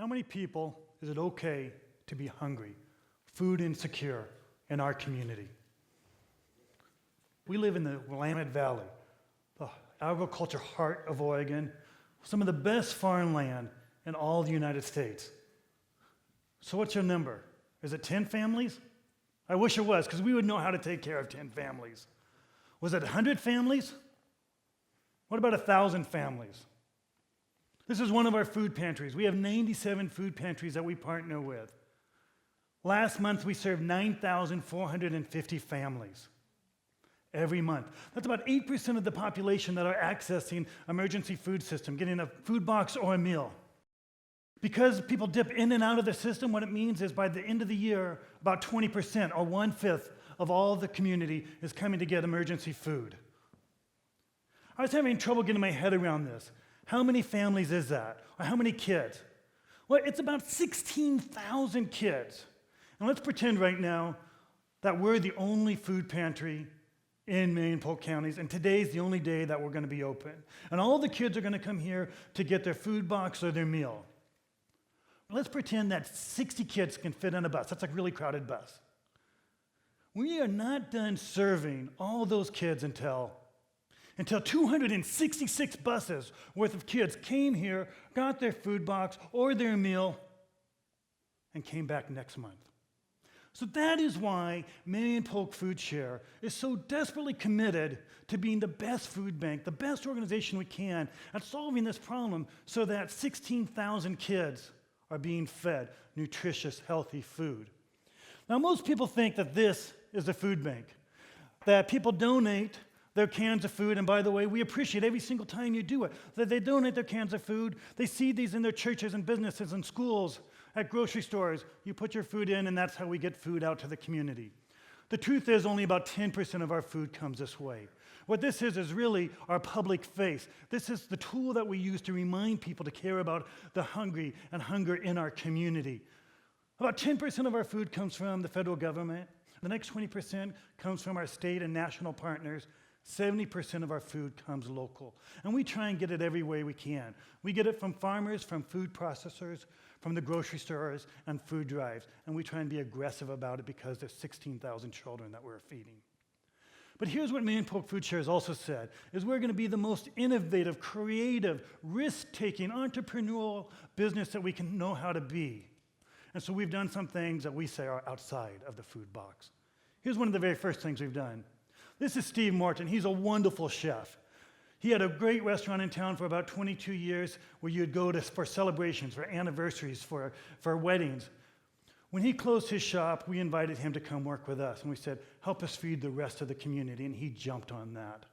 How many people is it okay to be hungry, food insecure in our community? We live in the Willamette Valley, the agriculture heart of Oregon, some of the best farmland in all the United States. So what's your number? Is it 10 families? I wish it was, because we would know how to take care of 10 families. Was it 100 families? What about 1,000 families? This is one of our food pantries. We have 97 food pantries that we partner with. Last month, we served 9,450 families every month. That's about 8% of the population that are accessing emergency food system, getting a food box or a meal. Because people dip in and out of the system, what it means is by the end of the year, about 20% or 1/5 of all the community is coming to get emergency food. I was having trouble getting my head around this. How many families is that? Or how many kids? Well, it's about 16,000 kids. And let's pretend right now that we're the only food pantry in Marion-Polk counties, and today's the only day that we're going to be open. And all the kids are going to come here to get their food box or their meal. Let's pretend that 60 kids can fit on a bus. That's a really crowded bus. We are not done serving all those kids until 266 buses worth of kids came here, got their food box or their meal, and came back next month. So that is why Marion-Polk Food Share is so desperately committed to being the best food bank, the best organization we can at solving this problem so that 16,000 kids are being fed nutritious, healthy food. Now, most people think that this is a food bank, that people donate their cans of food, and by the way, we appreciate every single time you do it, that they donate their cans of food. They see these in their churches and businesses and schools, at grocery stores. You put your food in, and that's how we get food out to the community. The truth is only about 10% of our food comes this way. What this is really our public face. This is the tool that we use to remind people to care about the hungry and hunger in our community. About 10% of our food comes from the federal government. The next 20% comes from our state and national partners. 70% of our food comes local. And we try and get it every way we can. We get it from farmers, from food processors, from the grocery stores, and food drives. And we try and be aggressive about it because there's 16,000 children that we're feeding. But here's what Marion-Polk Food Share has also said, is we're going to be the most innovative, creative, risk-taking, entrepreneurial business that we can know how to be. And so we've done some things that we say are outside of the food box. Here's one of the very first things we've done. This is Steve Morton. He's a wonderful chef. He had a great restaurant in town for about 22 years where you'd go to for celebrations, for anniversaries, for weddings. When he closed his shop, we invited him to come work with us. And we said, help us feed the rest of the community. And he jumped on that.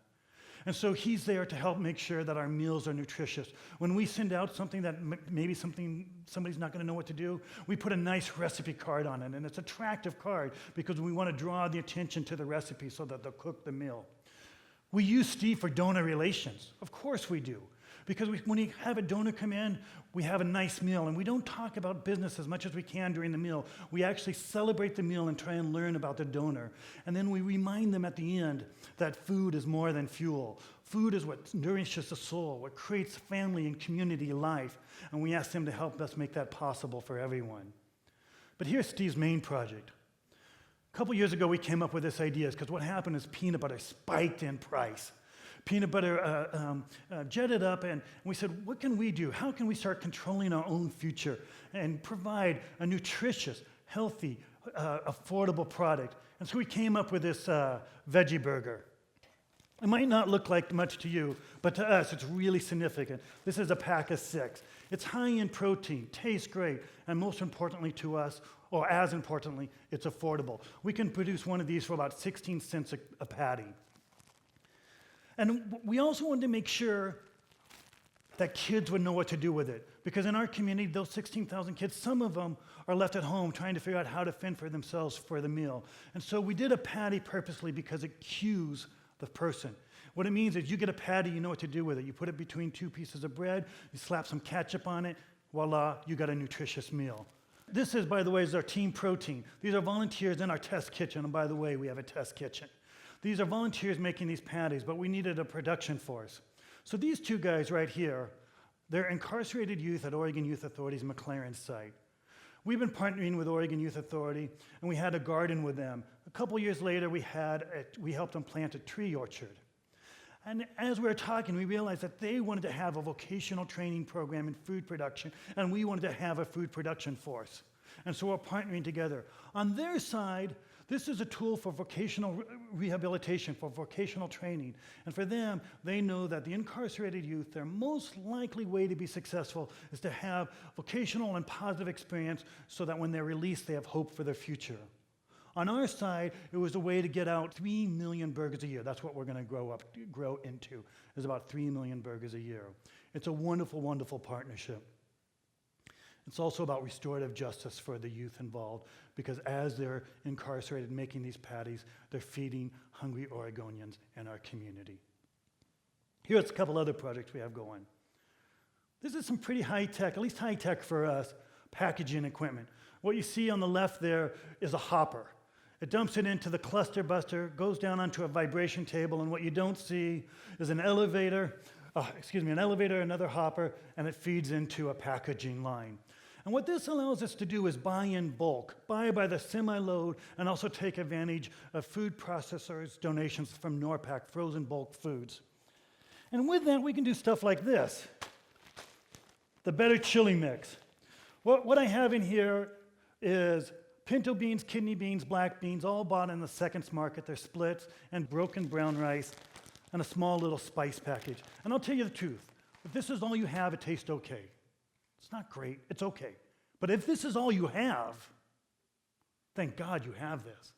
And so he's there to help make sure that our meals are nutritious. When we send out something that maybe somebody's not going to know what to do, we put a nice recipe card on it. And it's an attractive card because we want to draw the attention to the recipe so that they'll cook the meal. We use Steve for donor relations. Of course we do. Because when we have a donor come in, we have a nice meal, and we don't talk about business as much as we can during the meal. We actually celebrate the meal and try and learn about the donor. And then we remind them at the end that food is more than fuel. Food is what nourishes the soul, what creates family and community life, and we ask them to help us make that possible for everyone. But here's Steve's main project. A couple years ago, we came up with this idea, because what happened is peanut butter spiked in price. Peanut butter jetted up, and we said, what can we do? How can we start controlling our own future and provide a nutritious, healthy, affordable product? And so we came up with this Veggie Burger. It might not look like much to you, but to us, it's really significant. This is a pack of 6. It's high in protein, tastes great, and most importantly to us, or as importantly, it's affordable. We can produce one of these for about 16 cents a patty. And we also wanted to make sure that kids would know what to do with it. Because in our community, those 16,000 kids, some of them are left at home trying to figure out how to fend for themselves for the meal. And so we did a patty purposely because it cues the person. What it means is you get a patty, you know what to do with it. You put it between 2 pieces of bread, you slap some ketchup on it, voila, you got a nutritious meal. This is, by the way, is our team protein. These are volunteers in our test kitchen, and by the way, we have a test kitchen. These are volunteers making these patties, but we needed a production force. So these 2 guys right here They're incarcerated youth at Oregon Youth Authority's McLaren site. We've been partnering with Oregon Youth Authority, and we had a garden with them. A couple years later, we helped them plant a tree orchard. And as we were talking, we realized that they wanted to have a vocational training program in food production, and we wanted to have a food production force. And so we're partnering together. On their side, this is a tool for vocational rehabilitation, for vocational training. And for them, they know that the incarcerated youth, their most likely way to be successful is to have vocational and positive experience so that when they're released, they have hope for their future. On our side, it was a way to get out 3 million burgers a year. That's what we're going to grow into, is about 3 million burgers a year. It's a wonderful, wonderful partnership. It's also about restorative justice for the youth involved, because as they're incarcerated making these patties, they're feeding hungry Oregonians and our community. Here's a couple other projects we have going. This is some pretty high-tech, at least high-tech for us, packaging equipment. What you see on the left there is a hopper. It dumps it into the cluster buster, goes down onto a vibration table, and what you don't see is an elevator, another hopper, and it feeds into a packaging line. And what this allows us to do is buy in bulk, buy by the semi-load, and also take advantage of food processors' donations from NORPAC, frozen bulk foods. And with that, we can do stuff like this, the Better Chili Mix. What I have in here is pinto beans, kidney beans, black beans, all bought in the seconds market. They're splits and broken brown rice and a small little spice package. And I'll tell you the truth, if this is all you have, it tastes okay. It's not great, it's okay. But if this is all you have, thank God you have this.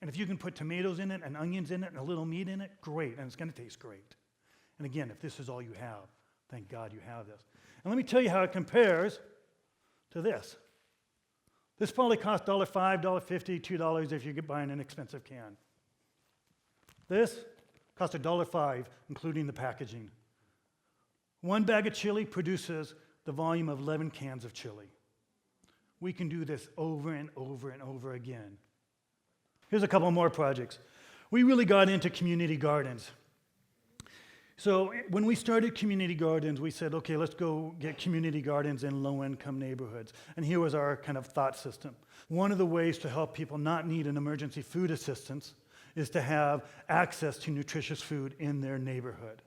And if you can put tomatoes in it and onions in it and a little meat in it, great, and it's going to taste great. And again, if this is all you have, thank God you have this. And let me tell you how it compares to this. This probably costs $5, $1.50, $2 if you're buying an expensive can. This costs $1.05, including the packaging. One bag of chili produces the volume of 11 cans of chili. We can do this over and over and over again. Here's a couple more projects. We really got into community gardens. So when we started community gardens, we said, okay, let's go get community gardens in low-income neighborhoods. And here was our kind of thought system. One of the ways to help people not need an emergency food assistance is to have access to nutritious food in their neighborhood.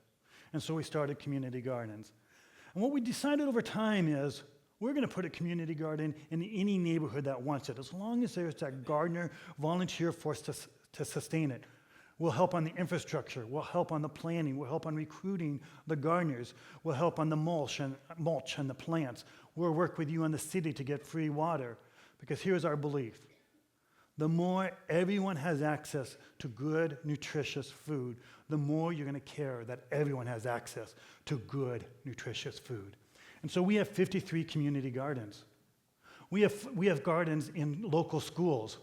And so we started community gardens. And what we decided over time is we're going to put a community garden in any neighborhood that wants it, as long as there's that gardener volunteer force to sustain it. We'll help on the infrastructure, we'll help on the planning, we'll help on recruiting the gardeners, we'll help on the mulch and the plants. We'll work with you on the city to get free water, because here's our belief. The more everyone has access to good, nutritious food, the more you're going to care that everyone has access to good, nutritious food. And so we have 53 community gardens. We have gardens in local schools.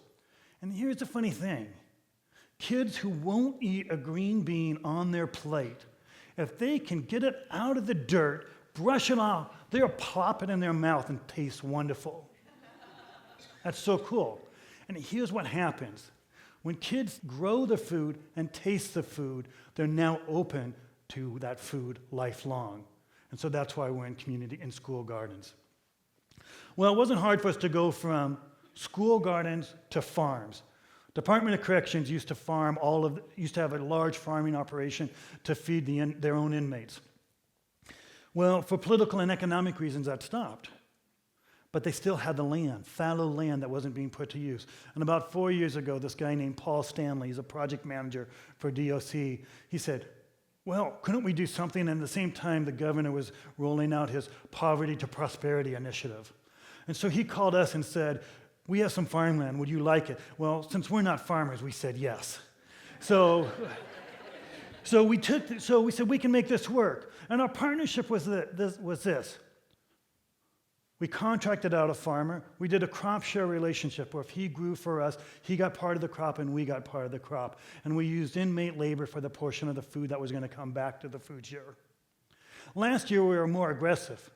And here's the funny thing. Kids who won't eat a green bean on their plate, if they can get it out of the dirt, brush it off, they'll plop it in their mouth and taste wonderful. That's so cool. And here's what happens. When kids grow the food and taste the food, they're now open to that food lifelong. And so that's why we're in school gardens. Well, it wasn't hard for us to go from school gardens to farms. Department of Corrections used to have a large farming operation to feed their own inmates. Well, for political and economic reasons, that stopped. But they still had the land, fallow land that wasn't being put to use. And about 4 years ago, this guy named Paul Stanley, he's a project manager for DOC, he said, well, couldn't we do something? And at the same time, the governor was rolling out his Poverty to Prosperity initiative. And so he called us and said, we have some farmland, would you like it? Well, since we're not farmers, we said yes. So we said, we can make this work. And our partnership was this. We contracted out a farmer. We did a crop share relationship where if he grew for us, he got part of the crop and we got part of the crop. And we used inmate labor for the portion of the food that was going to come back to the food share. Last year, we were more aggressive.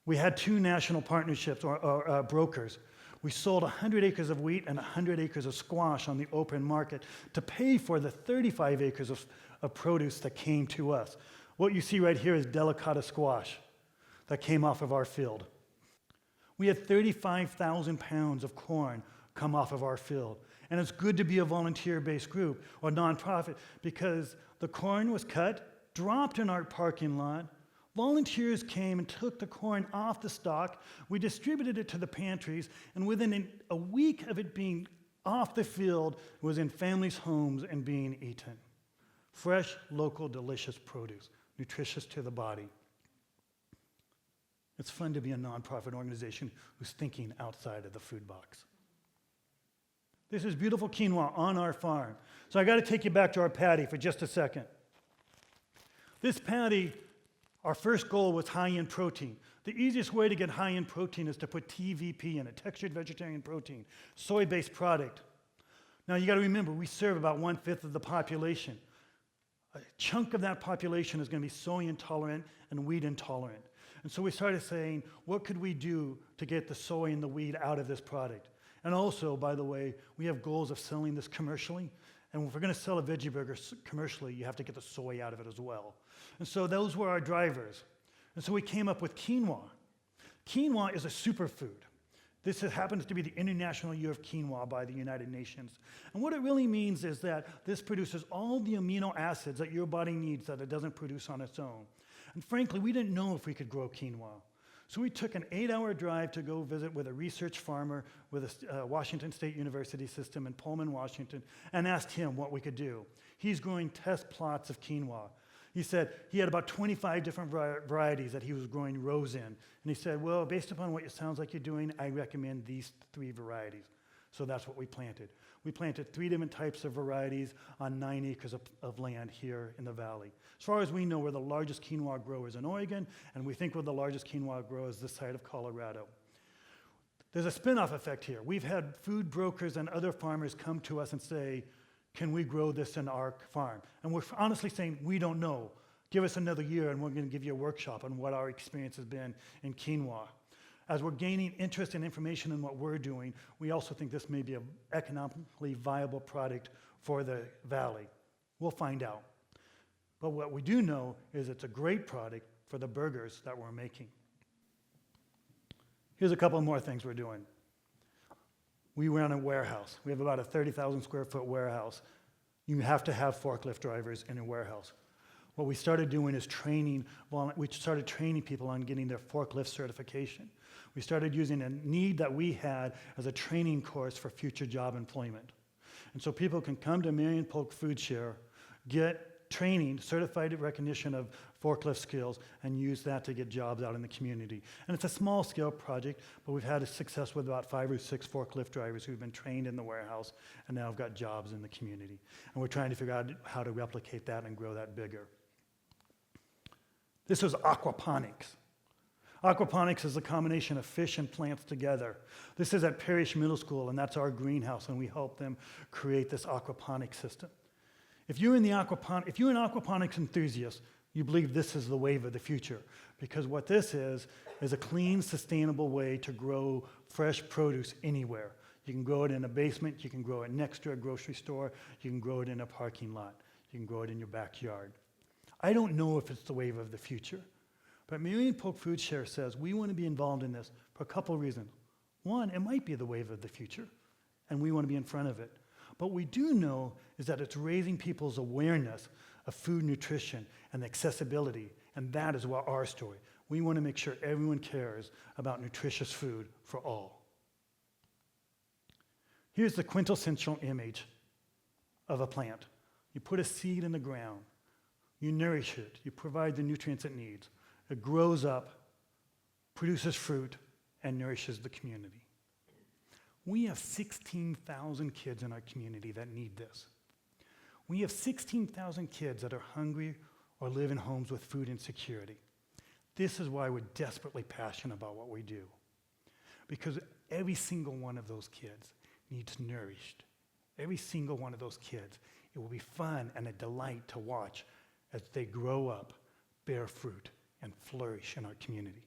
We had 2 national partnerships or brokers. We sold 100 acres of wheat and 100 acres of squash on the open market to pay for the 35 acres of produce that came to us. What you see right here is delicata squash. that came off of our field. We had 35,000 pounds of corn come off of our field. And it's good to be a volunteer-based group or nonprofit because the corn was cut, dropped in our parking lot. Volunteers came and took the corn off the stalk. We distributed it to the pantries, and within a week of it being off the field, it was in families' homes and being eaten. Fresh, local, delicious produce, nutritious to the body. It's fun to be a nonprofit organization who's thinking outside of the food box. This is beautiful quinoa on our farm. So I got to take you back to our patty for just a second. This patty, our first goal was high-end protein. The easiest way to get high-end protein is to put TVP in it, textured vegetarian protein, soy-based product. Now you got to remember, we serve about 1/5 of the population. A chunk of that population is going to be soy intolerant and wheat intolerant. And so we started saying, what could we do to get the soy and the wheat out of this product? And also, by the way, we have goals of selling this commercially. And if we're going to sell a Veggie Burger commercially, you have to get the soy out of it as well. And so those were our drivers. And so we came up with quinoa. Quinoa is a superfood. This happens to be the International Year of Quinoa by the United Nations. And what it really means is that this produces all the amino acids that your body needs that it doesn't produce on its own. And frankly, we didn't know if we could grow quinoa. So we took an 8-hour drive to go visit with a research farmer with a Washington State University system in Pullman, Washington, and asked him what we could do. He's growing test plots of quinoa. He said he had about 25 different varieties that he was growing rows in. And he said, well, based upon what it sounds like you're doing, I recommend these 3 varieties. So that's what we planted. We planted 3 different types of varieties on 9 acres of land here in the valley. As far as we know, we're the largest quinoa growers in Oregon, and we think we're the largest quinoa growers this side of Colorado. There's a spin-off effect here. We've had food brokers and other farmers come to us and say, can we grow this in our farm? And we're honestly saying, we don't know. Give us another year and we're going to give you a workshop on what our experience has been in quinoa. As we're gaining interest and information in what we're doing, we also think this may be an economically viable product for the valley. We'll find out. But what we do know is it's a great product for the burgers that we're making. Here's a couple more things we're doing. We run a warehouse. We have about a 30,000 square foot warehouse. You have to have forklift drivers in a warehouse. What we started doing is we started training people on getting their forklift certification. We started using a need that we had as a training course for future job employment. And so people can come to Marion-Polk Food Share, get training, certified recognition of forklift skills, and use that to get jobs out in the community. And it's a small scale project, but we've had a success with about 5 or 6 forklift drivers who've been trained in the warehouse and now have got jobs in the community. And we're trying to figure out how to replicate that and grow that bigger. This is aquaponics. Aquaponics is a combination of fish and plants together. This is at Parrish Middle School, and that's our greenhouse, and we help them create this aquaponics system. If you're an aquaponics enthusiast, you believe this is the wave of the future, because what this is a clean, sustainable way to grow fresh produce anywhere. You can grow it in a basement, you can grow it next to a grocery store, you can grow it in a parking lot, you can grow it in your backyard. I don't know if it's the wave of the future, but Marion-Polk Food Share says we want to be involved in this for a couple of reasons. One, it might be the wave of the future, and we want to be in front of it. But what we do know is that it's raising people's awareness of food nutrition and accessibility, and that is what our story. We want to make sure everyone cares about nutritious food for all. Here's the quintessential image of a plant. You put a seed in the ground. You nourish it. You provide the nutrients it needs. It grows up, produces fruit, and nourishes the community. We have 16,000 kids in our community that need this. We have 16,000 kids that are hungry or live in homes with food insecurity. This is why we're desperately passionate about what we do. Because every single one of those kids needs nourished. Every single one of those kids. It will be fun and a delight to watch as they grow up, bear fruit, and flourish in our community.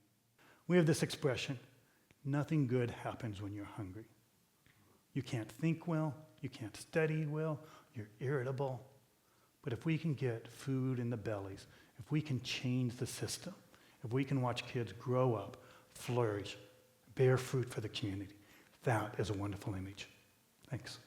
We have this expression, nothing good happens when you're hungry. You can't think well, you can't study well, you're irritable. But if we can get food in the bellies, if we can change the system, if we can watch kids grow up, flourish, bear fruit for the community, that is a wonderful image. Thanks.